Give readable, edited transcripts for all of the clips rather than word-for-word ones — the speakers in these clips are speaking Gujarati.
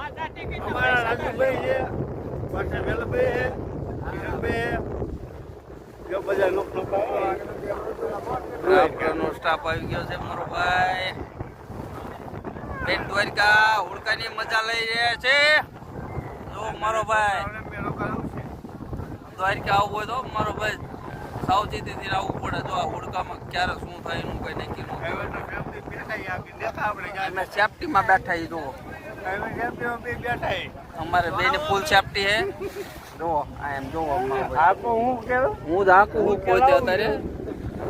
અમારા રાજુભાઈ છે, પાછળ વેલભાઈ છે, કિરણભાઈ છે, જો બધા લોકો આપણો સ્ટાફ આવી ગયો છે મારો ભાઈ. બેન દ્વારકા હુડકાની મજા લઈ રહ્યા છે. જો મારો ભાઈ દ્વારકા આવવું હોય તો મારો ભાઈ સાવચેતીથી આવવું પડે. જો આ હુડકામાં ક્યારે શું થાય એનું કોઈ નક્કી ન થાય. સેફટીમાં બેઠા એ જુઓ, અમારે બેને ફૂલ સેફટી છે. જુઓ આ એમ જુઓ હું જ હાકું હું પોતે અત્યારે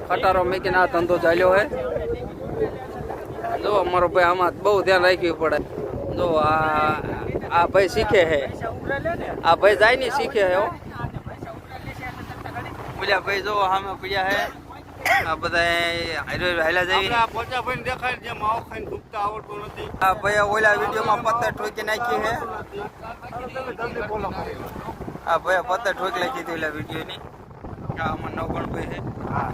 ખટારો મેકીને આ ધંધો ચાલ્યો હે. જો અમારો ભાઈ આમાં બહુ ધ્યાન રાખવું પડે. જો આ ભાઈ શીખે હે, આ ભાઈ જાય ને શીખે હે. પેલા ભાઈ જો સામે પડ્યા હે. આ બધા હાલ્યા જઈ. દેખાય છે માવો ખાઈને ડૂબતા આવડતું નથી. આ ભાઈ ઓલા વિડીયોમાં પત્તર ઠોકી નાખી હે. આ ભાઈ પત્તર ઠોકી નાખી હતી ઓલા વિડીયોની. આમાં નવગણ ભાઈ છે. હા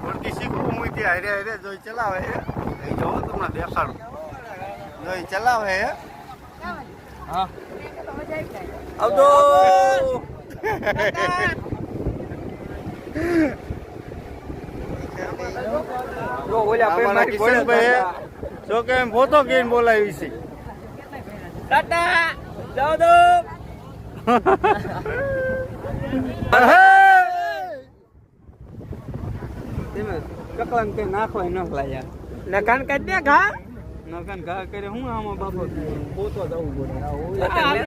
ઓળખી શીખવું હું ત્યાં હારે હારે જોઈ ચલાવે છે. જો તમને દેખાડું, જોઈ ચલાવે છે. હા આવજો. જો ઓલા ભાઈ મારી કિશનભાઈ જો કે એમ ફોટો કઈને બોલાવી છે. ટાટા જાઓ દો. કકલાન કઈ નાખવાય ન લાયા નકાન કાઢ દે ઘા. નકાન ઘા કરે હું આમાં બાપો પોતો જવું પડે.